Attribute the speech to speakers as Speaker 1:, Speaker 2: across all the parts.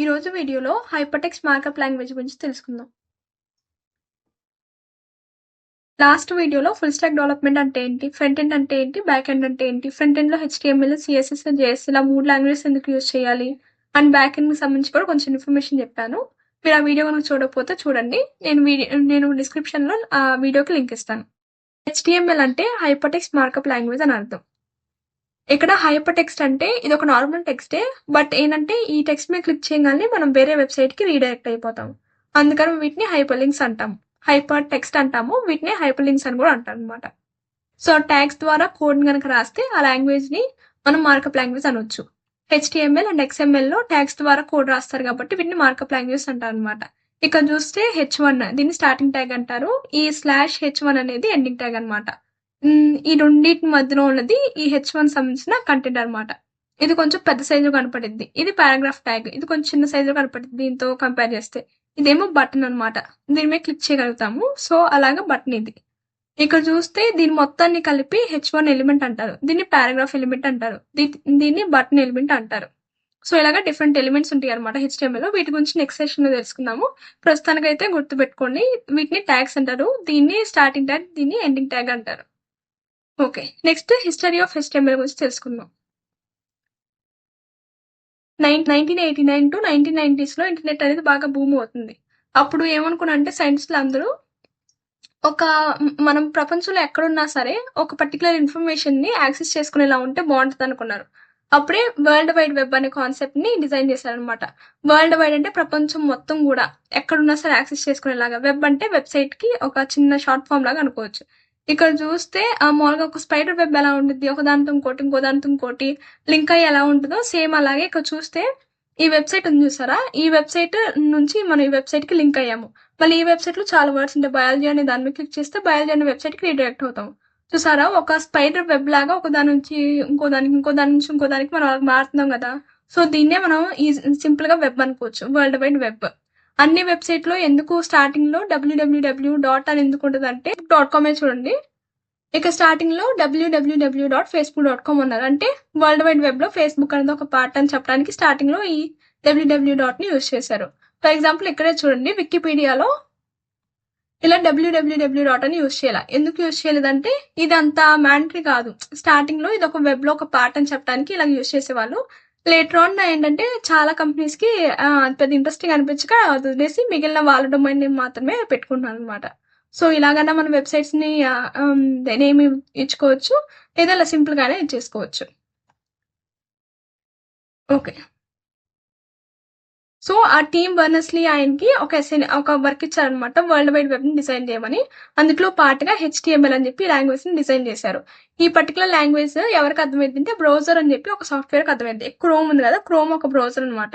Speaker 1: ఈరోజు వీడియోలో hypertext markup language గురించి తెలుసుకుందాం. లాస్ట్ వీడియోలో ఫుల్ స్టాక్ డెవలప్మెంట్ అంటే ఏంటి, ఫ్రంట్ ఎండ్ అంటే ఏంటి, బ్యాక్ ఎండ్ అంటే ఏంటి, ఫ్రంట్ ఎండ్లో హెచ్టిఎంఎల్, సిఎస్ఎస్, జేఎస్ ఇలా 3 లాంగ్వేజెస్ ఎందుకు యూజ్ చేయాలి అండ్ బ్యాక్ ఎండ్కి సంబంధించి కూడా కొంచెం ఇన్ఫర్మేషన్ చెప్పాను. మీరు ఆ వీడియో కనుక చూడకపోతే చూడండి. నేను డిస్క్రిప్షన్లో ఆ వీడియోకి లింక్ ఇస్తాను. హెచ్టిఎంఎల్ అంటే హైపర్టెక్స్ట్ మార్కప్ లాంగ్వేజ్ అని అర్థం. ఇక్కడ హైపర్ టెక్స్ట్ అంటే ఇది ఒక నార్మల్ టెక్స్టే, బట్ ఏంటంటే ఈ టెక్స్ట్ మీద క్లిక్ చేయగానే మనం వేరే వెబ్సైట్కి రీడైరెక్ట్ అయిపోతాం. అందుకని వీటిని హైపర్ లింక్స్ అంటాం. హైపర్ టెక్స్ట్ అంటాము, వీటిని హైపర్ లింక్స్ అని కూడా అంటాం అనమాట. సో ట్యాగ్స్ ద్వారా కోడ్ కనుక రాస్తే ఆ లాంగ్వేజ్ ని మనం మార్కప్ లాంగ్వేజ్ అనొచ్చు. హెచ్టిఎంఎల్ అండ్ ఎక్స్ఎంఎల్ లో ట్యాగ్స్ ద్వారా కోడ్ రాస్తారు కాబట్టి వీటిని మార్కప్ లాంగ్వేజ్ అంటారు అనమాట. ఇక్కడ చూస్తే H1 దీన్ని స్టార్టింగ్ ట్యాగ్ అంటారు. ఈ /H1 అనేది ఎండింగ్ ట్యాగ్ అనమాట. ఈ రెండింటి మధ్యలో ఉన్నది ఈ H1 సంబంధించిన కంటెంట్ అనమాట. ఇది కొంచెం పెద్ద సైజు కనపడింది. ఇది పారాగ్రాఫ్ ట్యాగ్. ఇది కొంచెం చిన్న సైజు కనపడింది దీంతో కంపేర్ చేస్తే. ఇదేమో బటన్ అనమాట. దీని మీద క్లిక్ చేయగలుగుతాము. సో అలాగా బటన్ ఇది. ఇక్కడ చూస్తే దీని మొత్తాన్ని కలిపి H1 ఎలిమెంట్ అంటారు. దీన్ని పారాగ్రాఫ్ ఎలిమెంట్ అంటారు. దీన్ని బటన్ ఎలిమెంట్ అంటారు. సో ఇలాగా డిఫరెంట్ ఎలిమెంట్స్ ఉంటాయి అనమాట HTML లో. వీటి గురించి నెక్స్ట్ సెషన్ లో తెలుసుకుందాము. ప్రస్తుతానికైతే గుర్తుపెట్టుకోండి, వీటిని ట్యాగ్స్ అంటారు. దీన్ని స్టార్టింగ్ ట్యాగ్, దీన్ని ఎండింగ్ ట్యాగ్ అంటారు. Okay, next history of HTML గురించి తెలుసుకుందాం. 1989 టు 1990s లో ఇంటర్నెట్ అనేది బాగా బూమ్ అవుతుంది. అప్పుడు ఏమనుకున్నా అంటే సైంటిస్టులు అందరూ మనం ప్రపంచంలో ఎక్కడున్నా సరే ఒక పర్టికులర్ ఇన్ఫర్మేషన్ ని యాక్సెస్ చేసుకునేలా ఉంటే బాగుంటుంది అనుకున్నారు. అప్పుడే వరల్డ్ వైడ్ వెబ్ అనే కాన్సెప్ట్ ని డిజైన్ చేశారనమాట. వరల్డ్ వైడ్ అంటే ప్రపంచం మొత్తం కూడా ఎక్కడున్నా సరే యాక్సెస్ చేసుకునేలాగా. వెబ్ అంటే వెబ్సైట్ కి ఒక చిన్న షార్ట్ ఫామ్ లాగా అనుకోవచ్చు. ఇక్కడ చూస్తే మామూలుగా ఒక స్పైడర్ వెబ్ ఎలా ఉంటుంది, ఒక దానితో ఇంకోటి, ఇంకో దానితో ఇంకోటి లింక్ అయ్యి ఎలా ఉంటుందో సేమ్ అలాగే ఇక్కడ చూస్తే ఈ వెబ్సైట్ ఉంది చూసారా, ఈ వెబ్సైట్ నుంచి మనం ఈ వెబ్సైట్ కి లింక్ అయ్యాము. మళ్ళీ ఈ వెబ్సైట్ లో చాలా వర్డ్స్ ఉంటాయి. బయాలజీ అనే దాని మీద క్లిక్ చేస్తే బయాలజీ అనే వెబ్సైట్ కి రీడైరెక్ట్ అవుతాం. చూసారా, ఒక స్పైడర్ వెబ్ లాగా ఒక దాని నుంచి ఇంకో దానికి, ఇంకో దాని నుంచి ఇంకో దానికి మనం మారుతున్నాం కదా. సో దీన్నే మనం ఈ సింపుల్ గా వెబ్ అనుకోవచ్చు, వరల్డ్ వైడ్ వెబ్. అన్ని వెబ్సైట్ లో ఎందుకు స్టార్టింగ్ లో www. అని ఎందుకు ఉంటుంది అంటే .com చూడండి. ఇక స్టార్టింగ్ లో www.facebook.com అన్నారు. అంటే వరల్డ్ వైడ్ వెబ్ లో ఫేస్బుక్ అనేది ఒక పార్ట్ అని చెప్పడానికి స్టార్టింగ్ లో ఈ www. ని యూజ్ చేశారు. ఫర్ ఎగ్జాంపుల్ ఇక్కడే చూడండి, వికీపీడియాలో ఇలా www. అని యూజ్ చేయాలి. ఎందుకు యూజ్ చేయలేదంటే ఇది అంత మ్యాండటరీ కాదు. స్టార్టింగ్ లో ఇది ఒక వెబ్ లో ఒక పార్ట్ అని చెప్పడానికి ఇలా యూజ్ చేసేవాళ్ళు. లేటర్ ఆన్ ఏంటంటే చాలా కంపెనీస్ కి పెద్ద ఇంట్రెస్టింగ్ అనిపించక అది వదిలేసి మిగిలిన వాళ్ళ డొమైన్ నేమ్ మాత్రమే పెట్టుకుంటున్నాను అనమాట. సో ఇలాగైనా మన వెబ్సైట్స్ ని నేమ్ ఇచ్చుకోవచ్చు, లేదా ఇలా సింపుల్ గానే ఇచ్చేసుకోవచ్చు. ఓకే, సో ఆ టీమ్ బర్నర్స్లీ ఆయనకి ఒక వర్క్ ఇచ్చారనమాట, వరల్డ్ వైడ్ వెబ్ ని డిజైన్ చేయమని. అందులో పార్ట్గా HTML అని చెప్పి లాంగ్వేజ్ ని డిజైన్ చేశారు. ఈ పర్టికులర్ లాంగ్వేజ్ ఎవరికి అర్థమైంది అంటే బ్రౌజర్ అని చెప్పి ఒక సాఫ్ట్వేర్ అర్థమైంది. క్రోమ్ ఉంది కదా, క్రోమ్ ఒక బ్రౌజర్ అనమాట.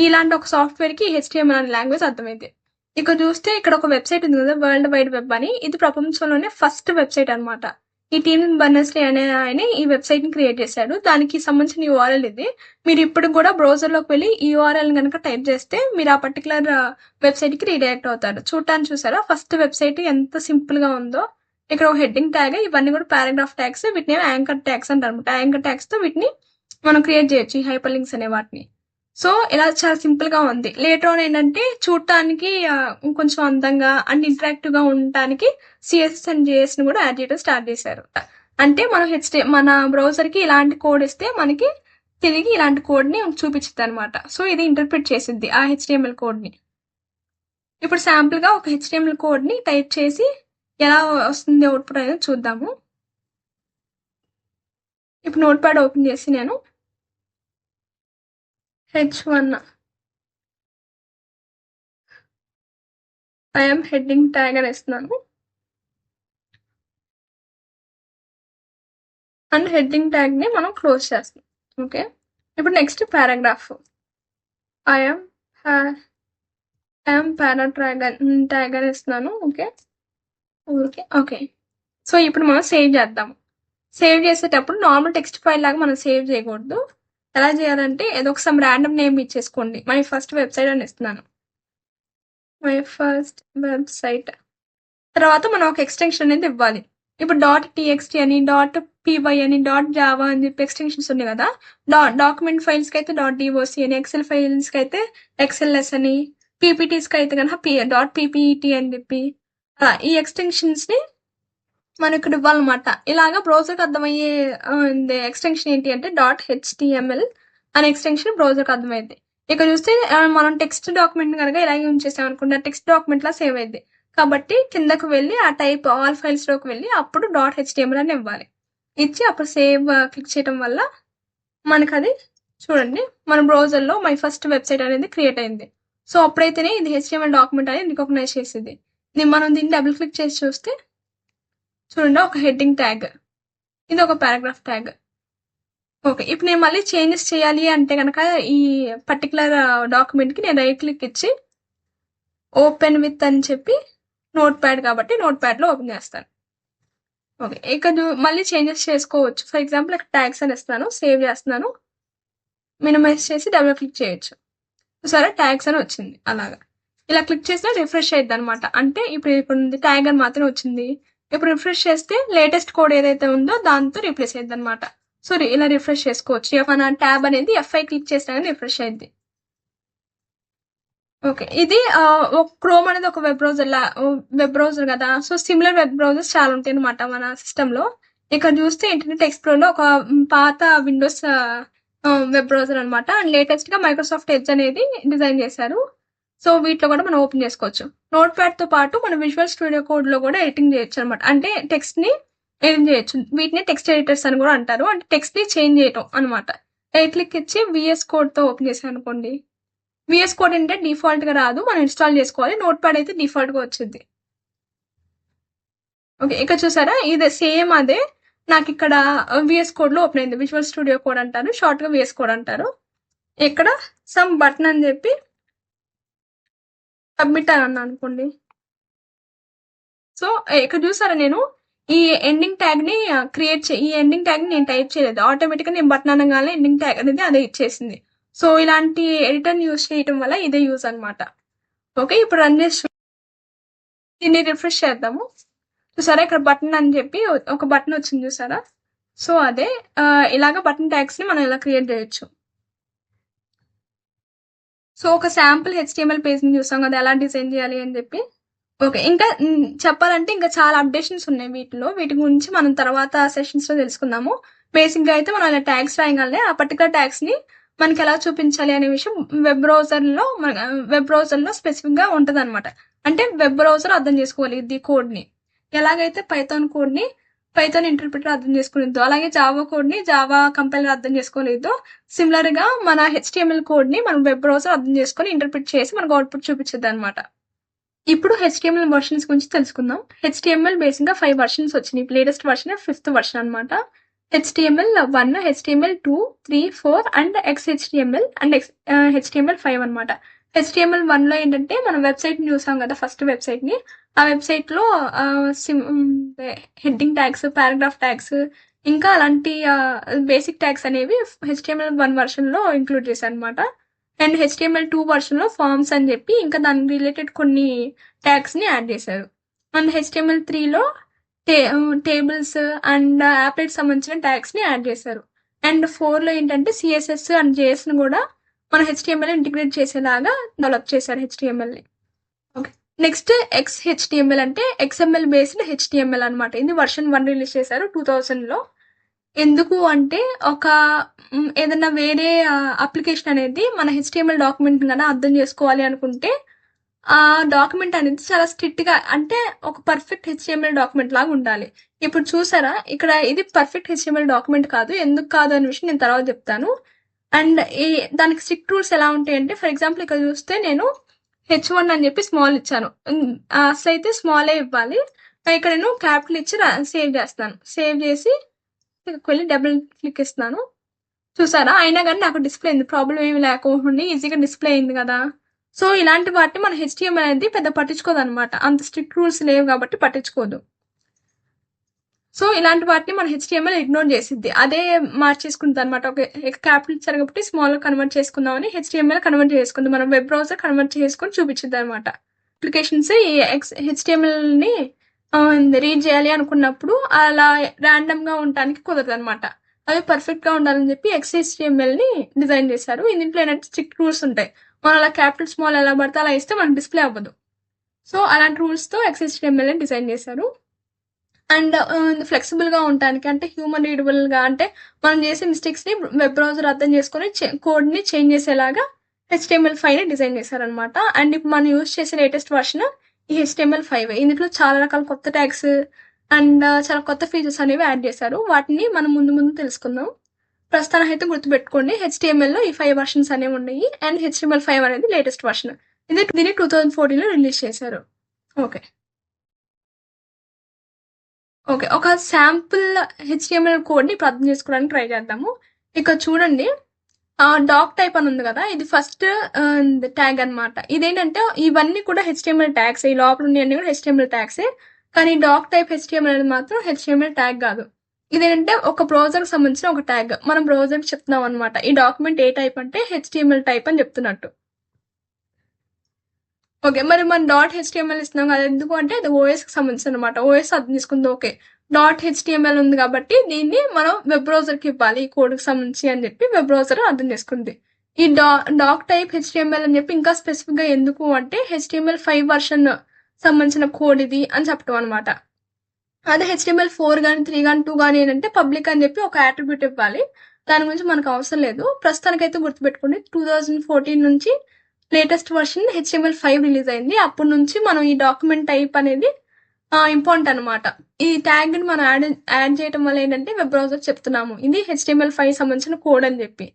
Speaker 1: ఇలాంటి ఒక సాఫ్ట్వేర్ కి HTML అనే లాంగ్వేజ్ అర్థమైంది. ఇక్కడ చూస్తే ఇక్కడ ఒక వెబ్సైట్ ఉంది కదా, వరల్డ్ వైడ్ వెబ్ అని. ఇది ప్రపంచంలోనే ఫస్ట్ వెబ్సైట్ అనమాట. ఈ టీమ్ బర్నర్స్లీ అనే ఆయన ఈ వెబ్సైట్ ని క్రియేట్ చేశాడు. దానికి సంబంధించిన URL ఇది. మీరు ఇప్పుడు కూడా బ్రౌజర్ లోకి వెళ్ళి ఈ URL కనుక టైప్ చేస్తే మీరు ఆ పర్టికులర్ వెబ్సైట్ కి రీడైరెక్ట్ అవుతారు. చూడటానికి చూసారా ఫస్ట్ వెబ్సైట్ ఎంత సింపుల్ గా ఉందో. ఇక్కడ ఒక హెడ్డింగ్ ట్యాగ్, ఇవన్నీ కూడా పారాగ్రాఫ్ ట్యాగ్స్, వీటిని యాంకర్ ట్యాగ్స్ అంటారు. యాంకర్ ట్యాగ్స్ తో వీటిని మనం క్రియేట్ చేయొచ్చు, ఈ హైపర్ లింక్స్ అనే వాటిని. సో ఇలా చాలా సింపుల్ గా ఉంది. లేటర్ ఆన్ ఏంటంటే చూడటానికి కొంచెం అందంగా అండ్ ఇంటరాక్టివ్ గా ఉండటానికి CSS అండ్ JS ని కూడా యాడ్ చేయడం స్టార్ట్ చేశారు. అంటే మనం మన బ్రౌజర్ కి ఇలాంటి కోడ్ ఇస్తే మనకి తిరిగి ఇలాంటి కోడ్ ని చూపించింది అనమాట. సో ఇది ఇంటర్ప్రిట్ చేసిద్ది ఆ HTML కోడ్ ని. ఇప్పుడు శాంపుల్ గా ఒక HTML కోడ్ ని టైప్ చేసి ఎలా వస్తుంది అవుట్పుట్ అనేది చూద్దాము. ఇప్పుడు నోట్ ప్యాడ్ ఓపెన్ చేసి నేను H1 ఐఎమ్ హెడ్డింగ్ ట్యాగ్ అని ఇస్తున్నాను. అండ్ హెడ్డింగ్ ట్యాగ్ ని మనం క్లోజ్ చేస్తాం. ఓకే, ఇప్పుడు next paragraph. I'm para tag అని ఇస్తున్నాను. ఓకే ఓకే ఓకే, సో ఇప్పుడు మనం సేవ్ చేద్దాం. సేవ్ చేసేటప్పుడు నార్మల్ టెక్స్ట్ ఫైల్ లాగా మనం సేవ్ చేయకూడదు. ఎలా చేయాలంటే ఏదో ఒక సమ్ ర్యాండమ్ నేమ్ ఇచ్చేసుకోండి. మై ఫస్ట్ వెబ్సైట్ అని ఇస్తున్నాను, మై ఫస్ట్ వెబ్సైట్. తర్వాత మనం ఒక ఎక్స్టెన్షన్ అనేది ఇవ్వాలి. ఇప్పుడు .txt అని .py అని, .java అని చెప్పి ఎక్స్టెన్షన్స్ ఉన్నాయి కదా. డాక్యుమెంట్ ఫైల్స్కి అయితే .doc అని, ఎక్సెల్ ఫైల్స్కి అయితే XLS అని, పీపీటీస్కి అయితే కనుక .ppt అని చెప్పి అలా ఈ ఎక్స్టెన్షన్స్ని మనం ఇక్కడ ఇవ్వాలన్నమాట. ఇలాగా బ్రౌజర్కి అర్థమయ్యే ఎక్స్టెన్షన్ ఏంటి అంటే .html అనే ఎక్స్టెన్షన్ బ్రౌజర్కి అర్థమైంది. ఇక్కడ చూస్తే మనం టెక్స్ట్ డాక్యుమెంట్ కనుక ఇలాగే ఉంచేసాం అనుకుంటే టెక్స్ట్ డాక్యుమెంట్ లా సేవ్ అయింది. కాబట్టి కిందకు వెళ్ళి ఆ టైప్ ఆల్ ఫైల్స్ లోకి వెళ్ళి అప్పుడు .html అని ఇవ్వాలి. ఇచ్చి అప్పుడు సేవ్ క్లిక్ చేయడం వల్ల మనకు అది చూడండి మన బ్రౌజర్ లో మై ఫస్ట్ వెబ్సైట్ అనేది క్రియేట్ అయింది. సో అప్పుడైతేనే ఇది HTML డాక్యుమెంట్ అనేది రికగ్నైజ్ చేసేది. మనం దీన్ని డబుల్ క్లిక్ చేసి చూస్తే చూడండి ఒక హెడ్డింగ్ ట్యాగ్, ఇది ఒక పారాగ్రాఫ్ ట్యాగ్. ఓకే, ఇప్పుడు నేను మళ్ళీ చేంజెస్ చేయాలి అంటే కనుక ఈ పర్టికులర్ డాక్యుమెంట్కి నేను రైట్ క్లిక్ ఇచ్చి ఓపెన్ విత్ అని చెప్పి నోట్ ప్యాడ్ కాబట్టి నోట్ ప్యాడ్లో ఓపెన్ చేస్తాను. ఓకే, ఇక్కడ మళ్ళీ చేంజెస్ చేసుకోవచ్చు. ఫర్ ఎగ్జాంపుల్ ఇక్కడ ట్యాగ్స్ అని ఇస్తాను, సేవ్ చేస్తున్నాను, మినిమైజ్ చేసి డబుల్ క్లిక్ చేయొచ్చు. సరే ట్యాగ్స్ అని వచ్చింది. అలాగా ఇలా క్లిక్ చేసినా రిఫ్రెష్ అయ్యిద్ది అనమాట. అంటే ఇప్పుడు ఉంది ట్యాగ్ అని మాత్రమే వచ్చింది. ఇప్పుడు రిఫ్రెష్ చేస్తే లేటెస్ట్ కోడ్ ఏదైతే ఉందో దాంతో రీప్లేస్ అయ్యిద్ది అనమాట. సో ఇలా రిఫ్రెష్ చేసుకోవచ్చు. మన ట్యాబ్ అనేది F5 క్లిక్ చేసినా కానీ రిఫ్రెష్ అయ్యిద్ది. ఓకే, ఇది క్రోమ్ అనేది ఒక వెబ్ బ్రౌజర్ కదా. సో సిమిలర్ వెబ్ బ్రౌజర్స్ చాలా ఉంటాయి అనమాట మన సిస్టంలో. ఇక్కడ చూస్తే ఇంటర్నెట్ ఎక్స్ప్లోరర్ ఒక పాత విండోస్ వెబ్ బ్రౌజర్ అనమాట. అండ్ లేటెస్ట్ గా మైక్రోసాఫ్ట్ ఎడ్జ్ అనేది డిజైన్ చేశారు. సో వీటిలో కూడా మనం ఓపెన్ చేసుకోవచ్చు. నోట్ ప్యాడ్ తో పాటు మనం విజువల్ స్టూడియో కోడ్ లో కూడా ఎడిటింగ్ చేయొచ్చు అనమాట. అంటే టెక్స్ట్ ని ఎడిట్ చేయొచ్చు. వీటిని టెక్స్ట్ ఎడిటర్స్ అని కూడా అంటారు. అంటే టెక్స్ట్ ని చేంజ్ చేయటం అనమాట. రైట్ క్లిక్ ఇచ్చి విఎస్ కోడ్ తో ఓపెన్ చేసాం అనుకోండి. విఎస్ కోడ్ అంటే డిఫాల్ట్ గా రాదు, మనం ఇన్స్టాల్ చేసుకోవాలి. నోట్ ప్యాడ్ అయితే డిఫాల్ట్ గా వచ్చింది. ఓకే, ఇక్కడ చూసారా ఇది సేమ్ అదే నాకు ఇక్కడ విఎస్ కోడ్ లో ఓపెన్ అయింది. విజువల్ స్టూడియో కోడ్ అంటారు, షార్ట్ గా విఎస్ కోడ్ అంటారు. ఇక్కడ సమ్ బటన్ అని చెప్పి సబ్మిట్ అని అన్నా అనుకోండి. సో ఇక్కడ చూసారా నేను ఈ ఎండింగ్ ట్యాగ్ ని ఈ ఎండింగ్ ట్యాగ్ ని నేను టైప్ చేయలేదు, ఆటోమేటిక్ గా నేను బటన్ అనగానే ఎండింగ్ ట్యాగ్ అనేది అదే ఇచ్చేసింది. సో ఇలాంటి ఎడిటర్ యూజ్ చేయటం వల్ల ఇదే యూజ్ అనమాట. ఓకే, ఇప్పుడు రన్ చేసి దీన్ని రిఫ్రెష్ చేద్దాము. చూసారా ఇక్కడ బటన్ అని చెప్పి ఒక బటన్ వచ్చింది చూసారా. సో అదే ఇలాగ బటన్ ట్యాగ్స్ ని మనం ఇలా క్రియేట్ చేయొచ్చు. సో ఒక శాంపుల్ HTML పేజ్ ని చూసాం కదా ఎలా డిజైన్ చేయాలి అని చెప్పి. ఓకే, ఇంకా చెప్పాలంటే ఇంకా చాలా అప్డేషన్స్ ఉన్నాయి వీటిలో. వీటి గురించి మనం తర్వాత సెషన్స్ లో తెలుసుకుందాము. బేసిక్ గా అయితే మనం ఇలా ట్యాగ్స్ రాయగానే ఆ పర్టికులర్ ట్యాగ్స్ ని మనకి ఎలా చూపించాలి అనే విషయం వెబ్ బ్రౌజర్ లో స్పెసిఫిక్ గా ఉంటది అనమాట. అంటే వెబ్ బ్రౌజర్ అర్థం చేసుకోవాలి ఇది కోడ్ ని. ఎలాగైతే పైథాన్ కోడ్ ని పైథాన్ ఇంటర్ప్రిటర్ అర్థం చేసుకోలేదు, అలాగే జావా కోడ్ ని జావా కంపైలర్ అర్థం చేసుకోలేదు. సిమిలర్ గా మన HTML కోడ్ ని మనం వెబ్ బ్రౌజర్ అర్థం చేసుకొని ఇంటర్ప్రిట్ చేసి మనకు అవుట్పుట్ చూపించద్దు అనమాట. ఇప్పుడు HTML వర్షన్స్ గురించి తెలుసుకుందాం. HTML బేసిక్ గా 5 వర్షన్స్ వచ్చినాయి. లేటెస్ట్ వర్షన్ 5th వర్షన్ అనమాట. HTML1, HTML2, 3, 4 and XHTML and HTML5 అనమాట. HTML1 లో ఏంటంటే మనం వెబ్సైట్ ని చూసాం కదా, ఫస్ట్ వెబ్సైట్ ని. ఆ వెబ్సైట్ లో హెడ్డింగ్ ట్యాగ్స్, పారాగ్రాఫ్ ట్యాగ్స్ ఇంకా అలాంటి బేసిక్ ట్యాగ్స్ అనేవి HTML1 వర్షన్ లో ఇంక్లూడ్ చేశారు అనమాట. అండ్ HTML2 వర్షన్ లో ఫార్మ్స్ అని చెప్పి ఇంకా దానికి రిలేటెడ్ కొన్ని ట్యాగ్స్ ని యాడ్ చేశారు. అండ్ HTML3 లో టేబుల్స్ అండ్ యాప్లెట్ సంబంధించిన ట్యాగ్స్ ని యాడ్ చేశారు. అండ్ 4 లో ఏంటంటే CSS అండ్ JS ని కూడా మన HTML ఇంటిగ్రేట్ చేసేలాగా డెవలప్ చేశారు HTML ని. ఓకే, నెక్స్ట్ XHTML అంటే XML బేస్డ్ HTML అనమాట. ఇది వర్షన్ 1 రిలీజ్ చేశారు 2000 లో. ఎందుకు అంటే ఒక ఏదైనా వేరే అప్లికేషన్ అనేది మన HTML డాక్యుమెంట్ కన్నా అర్థం చేసుకోవాలి అనుకుంటే ఆ డాక్యుమెంట్ అనేది చాలా స్ట్రిక్ట్ గా, అంటే ఒక పర్ఫెక్ట్ HTML డాక్యుమెంట్ లాగా ఉండాలి. ఇప్పుడు చూసారా ఇక్కడ ఇది పర్ఫెక్ట్ HTML డాక్యుమెంట్ కాదు. ఎందుకు కాదు అనే విషయం నేను తర్వాత చెప్తాను. అండ్ దానికి స్ట్రిక్ట్ రూల్స్ ఎలా ఉంటాయంటే, ఫర్ ఎగ్జాంపుల్ ఇక్కడ చూస్తే నేను H1 అని చెప్పి స్మాల్ ఇచ్చాను, అసలు అయితే స్మాల్ ఇవ్వాలి. ఇక్కడ నేను క్యాపిటల్ ఇచ్చి సేవ్ చేస్తాను. సేవ్ చేసి వెళ్ళి డబుల్ క్లిక్ ఇస్తున్నాను. చూసారా అయినా కానీ నాకు డిస్ప్లే అయింది, ప్రాబ్లం ఏమి లేకుండా ఈజీగా డిస్ప్లే అయింది కదా. సో ఇలాంటి వాటిని మన HTML అనేది పెద్ద పట్టించుకోదు అనమాట. అంత స్ట్రిక్ట్ రూల్స్ లేవు కాబట్టి పట్టించుకోదు. సో ఇలాంటి వాటిని మన HTML ఇగ్నోర్ చేసిద్ది, అదే మార్చేసుకుంది అనమాట. ఒక క్యాపిటల్ ఇచ్చారు కాబట్టి స్మాల్ కన్వర్ట్ చేసుకుందామని HTML కన్వర్ట్ చేసుకుంది, మనం వెబ్ బ్రౌజర్ కన్వర్ట్ చేసుకొని చూపించింది అనమాట. అప్లికేషన్స్ ఈ HTML ని రీడ్ చేయాలి అనుకున్నప్పుడు అలా ర్యాండమ్గా ఉండడానికి కుదరదు అనమాట. అవి పర్ఫెక్ట్గా ఉండాలని చెప్పి XHTML ని డిజైన్ చేశారు. దీంట్లో ఏంటంటే స్ట్రిక్ట్ రూల్స్ ఉంటాయి. మనం అలా క్యాపిటల్ స్మాల్ ఎలా పడితే అలా ఇస్తే మనకు డిస్ప్లే అవ్వదు. సో అలాంటి రూల్స్తో XHTML డిజైన్ చేశారు. అండ్ ఫ్లెక్సిబుల్గా ఉండటానికి అంటే హ్యూమన్ రీడబుల్గా అంటే మనం చేసే మిస్టేక్స్ని వెబ్ బ్రౌజర్ అర్థం చేసుకొని కోడ్ని చేంజ్ చేసేలాగా HTML5ని డిజైన్ చేశారనమాట. అండ్ ఇప్పుడు మనం యూజ్ చేసే లేటెస్ట్ వర్షన్ ఈ HTML5. ఇందులో చాలా రకాల కొత్త ట్యాగ్స్ అండ్ చాలా కొత్త ఫీచర్స్ అనేవి యాడ్ చేశారు. వాటిని మనం ముందు ముందు తెలుసుకుందాం. ప్రస్తుతానికి అయితే గుర్తుపెట్టుకోండి, HTMLలో ఈ 5 వర్షన్స్ అనేవి ఉన్నాయి. అండ్ HTML5 అనేది లేటెస్ట్ వర్షన్. దీన్ని 2014లో రిలీజ్ చేశారు. ఓకే, ఒక శాంపుల్ HTML కోడ్ని ఇప్పుడు అర్థం చేసుకోవడానికి ట్రై చేద్దాము. ఇక్కడ చూడండి, డాక్ టైప్ అని ఉంది కదా, ఇది ఫస్ట్ ట్యాగ్ అనమాట. ఇదేంటంటే ఇవన్నీ కూడా HTML ట్యాగ్స్, ఈ లోపల ఉన్నవన్నీ కూడా HTML ట్యాగ్సే. కానీ డాక్ టైప్ HTML అనేది మాత్రం HTML ట్యాగ్ కాదు. ఇదేంటంటే ఒక బ్రౌజర్కి సంబంధించిన ఒక ట్యాగ్. మనం బ్రౌజర్కి చెప్తున్నాం అనమాట ఈ డాక్యుమెంట్ ఏ టైప్ అంటే HTML టైప్ అని చెప్తున్నట్టు. ఓకే, మరి మనం .html ఇస్తున్నాం కదా, ఎందుకు అంటే అది ఓఎస్కి సంబంధించిన అనమాట. ఓఎస్ అర్థం తీసుకుంది. ఓకే, .html ఉంది కాబట్టి దీన్ని మనం వెబ్ బ్రౌజర్కి ఇవ్వాలి ఈ కోడ్కి సంబంధించి అని చెప్పి వెబ్ బ్రౌజర్ అర్థం చేసుకుంది. ఈ డాక్ టైప్ HTML అని చెప్పి ఇంకా స్పెసిఫిక్గా ఎందుకు అంటే HTML5 వర్షన్ సంబంధించిన కోడ్ ఇది అని చెప్పడం అనమాట. అదే HTML4 కానీ 3 కానీ 2 కానీ ఏంటంటే పబ్లిక్ అని చెప్పి ఒక అట్రిబ్యూట్ ఇవ్వాలి. దాని గురించి మనకు అవసరం లేదు. ప్రస్తుతానికైతే గుర్తుపెట్టుకోండి, 2014 నుంచి లేటెస్ట్ వర్షన్ HTML5 రిలీజ్ అయింది. అప్పటి నుంచి మనం ఈ డాక్యుమెంట్ టైప్ అనేది ఇంపార్టెంట్ అనమాట. ఈ ట్యాగ్ని మనం యాడ్ చేయడం వల్ల ఏంటంటే వెబ్ బ్రౌజర్ చెప్తున్నాము ఇది HTML5 సంబంధించిన కోడ్ అని చెప్పి.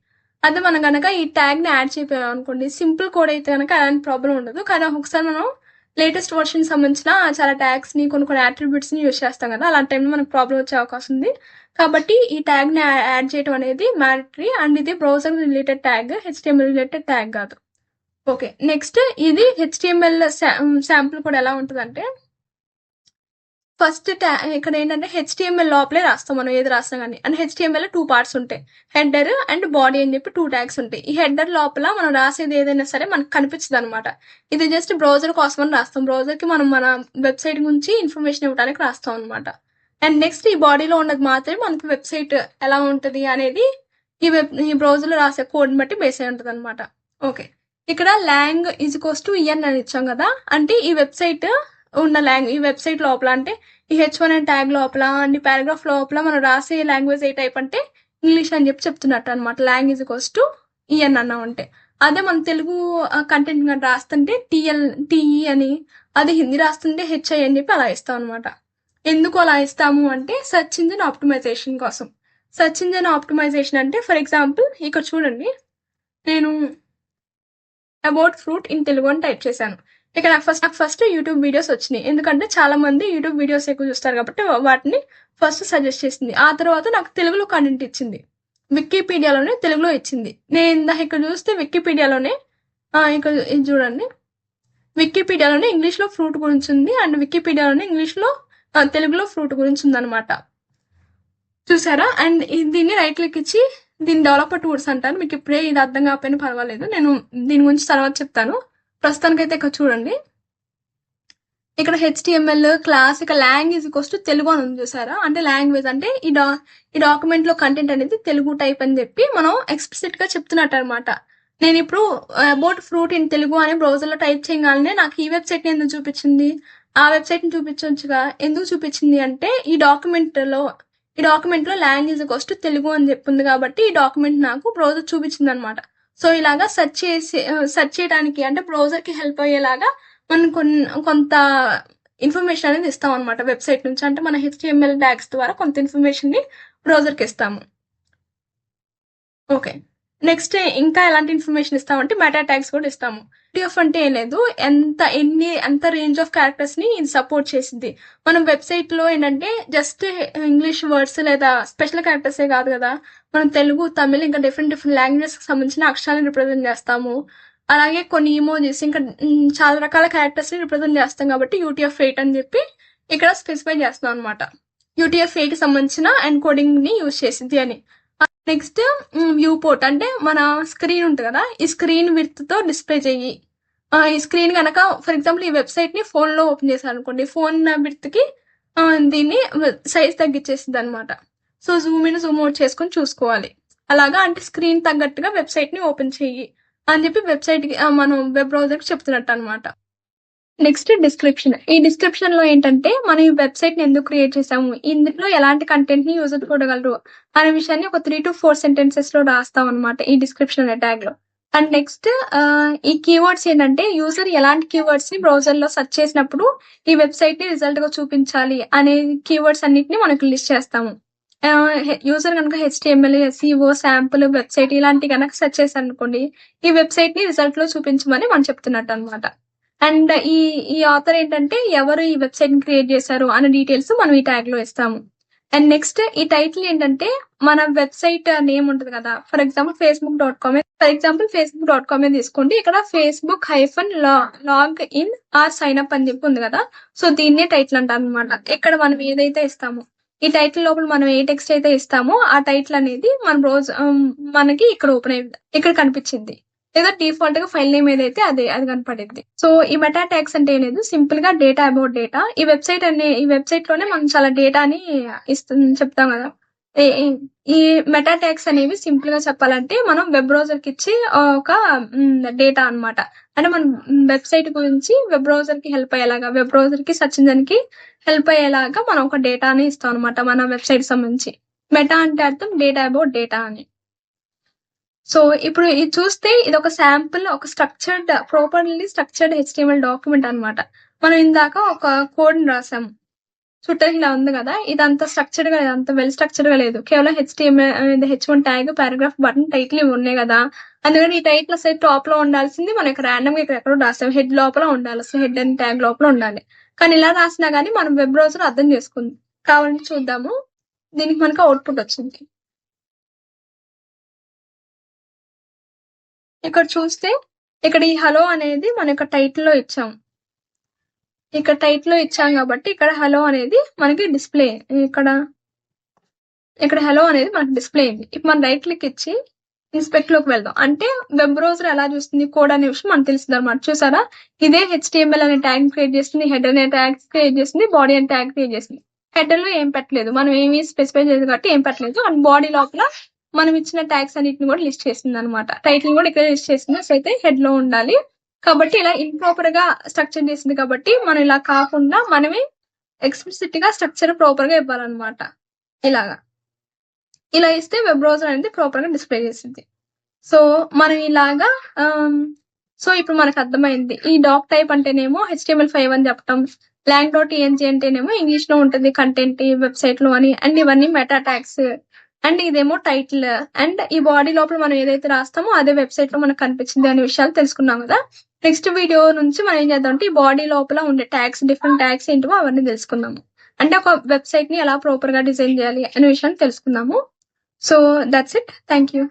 Speaker 1: అదే మనం కనుక ఈ ట్యాగ్ని యాడ్ చేయకపోయాం అనుకోండి, సింపుల్ కోడ్ అయితే కనుక అలాంటి ప్రాబ్లం ఉండదు. కానీ ఒకసారి మనం లేటెస్ట్ వర్షన్ సంబంధించిన చాలా ట్యాగ్స్ని కొన్ని అట్రిబ్యూట్స్ని యూజ్ చేస్తాం కదా, అలాంటి టైంలో మనకు ప్రాబ్లం వచ్చే అవకాశం ఉంది. కాబట్టి ఈ ట్యాగ్ని యాడ్ చేయడం అనేది మ్యాండటరీ. అండ్ ఇది browser related tag, HTML related tag కాదు. ఓకే, నెక్స్ట్ ఇది HTML శాంపుల్ కూడా ఎలా ఉంటుందంటే, ఫస్ట్ ఇక్కడ ఏంటంటే HTML లోపలే రాస్తాం మనం ఏది రాస్తాం కానీ. అండ్ HTML 2 పార్ట్స్ ఉంటాయి, హెడర్ అండ్ బాడీ అని చెప్పి 2 ట్యాగ్స్ ఉంటాయి. ఈ హెడర్ లోపల మనం రాసేది ఏదైనా సరే మనకు కనిపించదు అనమాట. ఇది జస్ట్ బ్రౌజర్ కోసం అని రాస్తాం. బ్రౌజర్కి మనం మన వెబ్సైట్ గురించి ఇన్ఫర్మేషన్ ఇవ్వడానికి రాస్తాం అనమాట. అండ్ నెక్స్ట్ ఈ బాడీలో ఉన్నది మాత్రమే మనకి వెబ్సైట్ ఎలా ఉంటుంది అనేది ఈ బ్రౌజర్లో రాసే కోడ్ని బట్టి బేస్ అయి ఉంటుంది అనమాట. ఓకే, ఇక్కడ lang =en అని ఇచ్చాం కదా, అంటే ఈ వెబ్సైట్ ఉన్న ఈ వెబ్సైట్ లోపల అంటే ఈ H1 అనే ట్యాగ్ లోపల అండ్ ఈ పారాగ్రాఫ్ లోపల మనం రాసే లాంగ్వేజ్ ఏ టైప్ అంటే ఇంగ్లీష్ అని చెప్పి చెప్తున్నట్టు అనమాట. lang =en అన్నాం అంటే. అదే మన తెలుగు కంటెంట్ కానీ రాస్తుంటే TE అని, అది హిందీ రాస్తుంటే HI అని చెప్పి అలా ఇస్తాం అనమాట. ఎందుకు అలా ఇస్తాము అంటే సెర్చ్ ఇంజిన్ ఆప్టిమైజేషన్ కోసం. సెర్చ్ ఇంజిన్ ఆప్టిమైజేషన్ అంటే ఫర్ ఎగ్జాంపుల్ ఇక్కడ చూడండి, నేను అబౌట్ ఫ్రూట్ ఇన్ తెలుగు అని టైప్ చేశాను. ఇక్కడ నాకు ఫస్ట్ యూట్యూబ్ వీడియోస్ వచ్చినాయి, ఎందుకంటే చాలా మంది యూట్యూబ్ వీడియోస్ ఎక్కువ చూస్తారు కాబట్టి వాటిని ఫస్ట్ సజెస్ట్ చేసింది. ఆ తర్వాత నాకు తెలుగులో కంటెంట్ ఇచ్చింది, వికీపీడియాలోనే తెలుగులో ఇచ్చింది. నేను ఇక్కడ చూస్తే వికీపీడియాలోనే ఇక్కడ ఇది చూడండి, వికీపీడియాలోనే ఇంగ్లీష్లో ఫ్రూట్ గురించి ఉంది అండ్ వికీపీడియాలోనే ఇంగ్లీష్లో తెలుగులో ఫ్రూట్ గురించి ఉందన్నమాట. చూసారా? అండ్ దీన్ని రైట్ క్లిక్ ఇచ్చి దీన్ని డెవలపర్ టూల్స్ అంటారు. మీకు ఇప్పుడే ఇది అర్థం కాకపోయినా పర్వాలేదు, నేను దీని గురించి తర్వాత చెప్తాను. ప్రస్తుతానికైతే ఇక్కడ చూడండి, ఇక్కడ HTML క్లాస్ ఇక lang తెలుగు అని ఉంది. చూసారా? అంటే లాంగ్వేజ్ అంటే ఈ డాక్యుమెంట్లో కంటెంట్ అనేది తెలుగు టైప్ అని చెప్పి మనం ఎక్స్ప్లిసిట్గా చెప్తున్నట్టు అనమాట. నేను ఇప్పుడు అబౌట్ ఫ్రూట్ ఇన్ తెలుగు అని బ్రౌజర్లో టైప్ చేయగానే నాకు ఈ వెబ్సైట్ని ఎందుకు చూపించింది, ఆ వెబ్సైట్ని చూపించవచ్చుగా. ఎందుకు చూపించింది అంటే ఈ డాక్యుమెంట్లో lang తెలుగు అని చెప్పింది కాబట్టి ఈ డాక్యుమెంట్ నాకు బ్రౌజర్ చూపించింది అనమాట. సో ఇలాగా సెర్చ్ చేయడానికి అంటే బ్రౌజర్కి హెల్ప్ అయ్యేలాగా మనం కొంత ఇన్ఫర్మేషన్ అనేది ఇస్తాం అనమాట వెబ్సైట్ నుంచి. అంటే మన HTML ట్యాగ్స్ ద్వారా కొంత ఇన్ఫర్మేషన్ని బ్రౌజర్కి ఇస్తాము. ఓకే, నెక్స్ట్ ఇంకా ఎలాంటి ఇన్ఫర్మేషన్ ఇస్తామంటే మెటా ట్యాగ్స్ కూడా ఇస్తాము. PDF అంటే ఏం లేదు, ఎంత రేంజ్ ఆఫ్ క్యారెక్టర్స్ని ఇది సపోర్ట్ చేసింది. మనం వెబ్సైట్లో ఏంటంటే జస్ట్ ఇంగ్లీష్ వర్డ్స్ లేదా స్పెషల్ క్యారెక్టర్సే కాదు కదా, మనం తెలుగు, తమిళ్ ఇంకా డిఫరెంట్ లాంగ్వేజెస్కి సంబంధించిన అక్షరాలను రిప్రజెంట్ చేస్తాము. అలాగే కొన్ని ఇమోజీస్ ఇంకా చాలా రకాల క్యారెక్టర్స్ని రిప్రజెంట్ చేస్తాం కాబట్టి UTF-8 అని చెప్పి ఇక్కడ స్పెసిఫై చేస్తున్నాం అనమాట. UTF-8కి సంబంధించిన ఎన్కోడింగ్ని యూజ్ చేసింది అని. నెక్స్ట్ వ్యూ పోర్ట్ అంటే మన స్క్రీన్ ఉంటుంది కదా, ఈ స్క్రీన్ విడ్త్తో డిస్ప్లే చెయ్యి. ఈ స్క్రీన్ కనుక ఫర్ ఎగ్జాంపుల్ ఈ వెబ్సైట్ని ఫోన్లో ఓపెన్ చేశాను అనుకోండి, ఫోన్ విడ్త్కి దీన్ని సైజ్ తగ్గించేస్తుంది అనమాట. So Zoom in Zoom out చేసుకొని చూసుకోవాలి. అలాగా అంటే స్క్రీన్ తగ్గట్టుగా వెబ్సైట్ ని ఓపెన్ చెయ్యి అని చెప్పి వెబ్సైట్ కి మనం వెబ్ బ్రౌజర్ కి చెప్తున్నట్టు అనమాట. Next description. ఈ డిస్క్రిప్షన్ లో ఏంటంటే మనం ఈ వెబ్సైట్ ని ఎందుకు క్రియేట్ చేసాము, ఇందులో ఎలాంటి కంటెంట్ ని యూజర్ చూడగలరు అనే విషయాన్ని ఒక 3 to 4 సెంటెన్సెస్ లో రాస్తాం అనమాట ఈ డిస్క్రిప్షన్ అనే ట్యాగ్ లో. అండ్ నెక్స్ట్ ఈ కీవర్డ్స్ ఏంటంటే యూజర్ ఎలాంటి కీవర్డ్స్ ని బ్రౌజర్ లో సెర్చ్ చేసినప్పుడు ఈ వెబ్సైట్ ని రిజల్ట్ గా చూపించాలి అనే కీవర్డ్స్ అన్నిటిని మనకు లిస్ట్ చేస్తాము. యూజర్ కనుక HTML, SEO, శాంపుల్, వెబ్సైట్ ఇలాంటి కనుక సెర్చ్ చేశారు అనుకోండి, ఈ వెబ్సైట్ ని రిజల్ట్ లో చూపించమని మనం చెప్తున్నట్టు అనమాట. అండ్ ఈ ఆథర్ ఏంటంటే ఎవరు ఈ వెబ్సైట్ ని క్రియేట్ చేశారు అనే డీటెయిల్స్ మనం ఈ ట్యాగ్ లో ఇస్తాము. అండ్ నెక్స్ట్ ఈ టైటిల్ ఏంటంటే మన వెబ్సైట్ నేమ్ ఉంటుంది కదా, ఫర్ ఎగ్జాంపుల్ facebook.com తీసుకోండి. ఇక్కడ facebook-log in or sign up అని చెప్పి ఉంది కదా, సో దీన్నే టైటిల్ అంటారు అనమాట. ఇక్కడ మనం ఏదైతే ఇస్తామో ఈ టైటిల్ లోపల మనం ఏ టెక్స్ట్ అయితే ఇస్తామో ఆ టైటిల్ అనేది మన మనకి ఇక్కడ ఓపెన్ అయ్యింది, ఇక్కడ కనిపించింది. లేదా డిఫాల్ట్ గా ఫైల్ నేమ్ ఏదైతే అది కనపడింది. సో ఈ మెటా ట్యాగ్స్ అంటే ఏం లేదు, సింపుల్ గా డేటా అబౌట్ డేటా. ఈ వెబ్సైట్ లోనే మనం చాలా డేటాని చెప్తాం కదా. ఈ మెటా ట్యాగ్స్ అనేవి సింపుల్ గా చెప్పాలంటే మనం వెబ్ బ్రౌజర్ కి ఇచ్చి ఒక డేటా అన్నమాట. అంటే మనం వెబ్సైట్ గురించి వెబ్ బ్రౌజర్ కి హెల్ప్ అయ్యేలాగా, వెబ్ బ్రౌజర్ కి సెర్చ్ ఇంజిన్ కి హెల్ప్ అయ్యేలాగా మనం ఒక డేటాని ఇస్తాం అనమాట మన వెబ్సైట్ సంబంధించి. మెటా అంటే అర్థం డేటా అబౌట్ డేటా అని. సో ఇప్పుడు ఇది చూస్తే ఇది ఒక శాంపుల్, ఒక ప్రాపర్లీ స్ట్రక్చర్డ్ HTML డాక్యుమెంట్ అన్నమాట. మనం ఇందాక ఒక కోడ్ ని రాసాము, చూడటానికి ఇలా ఉంది కదా, ఇదంతా స్ట్రక్చర్డ్ గా లేదు, అంత వెల్ స్ట్రక్చర్డ్ గా లేదు. కేవలం HTML, H1 tag, paragraph, button, title ఇవి ఉన్నాయి కదా. అందుకని ఈ టైటిల్ అసలు టాప్ లో ఉండాల్సింది మనం ఇక్కడ ర్యాండమ్ గా ఇక్కడ ఎక్కడో రాసాం, హెడ్ లోపల ఉండాలి, అసలు హెడ్ అండ్ ట్యాగ్ లోపల ఉండాలి. కానీ ఇలా రాసినా గానీ మనం వెబ్ బ్రౌజర్ అర్థం చేసుకుంది. కావాలంటే చూద్దాము. దీనికి మనకు అవుట్పుట్ వచ్చింది. ఇక్కడ చూస్తే ఇక్కడ ఈ హలో అనేది మన యొక్క టైటిల్ లో ఇచ్చాం. ఇక్కడ టైటిల్ లో ఇచ్చాం కాబట్టి ఇక్కడ హలో అనేది మనకి డిస్ప్లే, ఇక్కడ హలో అనేది మనకి డిస్ప్లే అయింది. ఇప్పుడు మనం రైట్ క్లిక్ ఇచ్చి ఇన్స్పెక్ట్ లోకి వెళ్దాం. అంటే వెబ్ బ్రౌజర్ ఎలా చూస్తుంది కోడ్ అనే విషయం మనకు తెలుస్తుంది అనమాట. చూసారా, ఇదే HTML అనే ట్యాగ్ క్రియేట్ చేస్తుంది, హెడ్ అనే ట్యాగ్ క్రియేట్ చేస్తుంది, బాడీ అనే ట్యాగ్ క్రియేట్ చేస్తుంది. హెడర్ లో ఏం పెట్టలేదు, మనం ఏమి స్పెసిఫై చేయలేదు కాబట్టి ఏం పెట్టలేదు. అండ్ బాడీ లోపల మనం ఇచ్చిన ట్యాగ్స్ అన్నిటిని కూడా లిస్ట్ చేసింది అనమాట. టైటిల్ కూడా ఇక్కడ లిస్ట్ చేసింది. సో అయితే హెడ్ లో ఉండాలి కాబట్టి ఇలా ఇంప్రాపర్ గా స్ట్రక్చర్ చేసింది కాబట్టి మనం ఇలా కాకుండా మనమే ఎక్స్ప్లిసిట్ గా స్ట్రక్చర్ ప్రాపర్ గా ఇవ్వాలన్నమాట. ఇలా ఇస్తే వెబ్ బ్రౌజర్ అనేది ప్రాపర్ గా డిస్ప్లే చేసింది. సో మనం ఇలాగా సో ఇప్పుడు మనకు అర్థమైంది. ఈ డాక్ టైప్ అంటేనేమో HTML5 అని చెప్పటం, lang.tng అంటేనేమో ఇంగ్లీష్ లో ఉంటుంది కంటెంట్ వెబ్సైట్ లో అని, అండ్ ఇవన్నీ మెటా ట్యాగ్స్, అండ్ ఇదేమో టైటిల్, అండ్ ఈ బాడీ లోపల మనం ఏదైతే రాస్తామో అదే వెబ్సైట్ లో మనకు కనిపించింది అనే విషయాలు తెలుసుకున్నాం కదా. నెక్స్ట్ వీడియో నుంచి మనం ఏం చేద్దాం అంటే ఈ బాడీ లోపల ఉండే ట్యాగ్స్, డిఫరెంట్ ట్యాగ్స్ ఏంటో అవన్నీ తెలుసుకుందాము. అంటే ఒక వెబ్సైట్ ని ఎలా ప్రాపర్ గా డిజైన్ చేయాలి అనే విషయాన్ని తెలుసుకుందాము. So that's it. Thank you.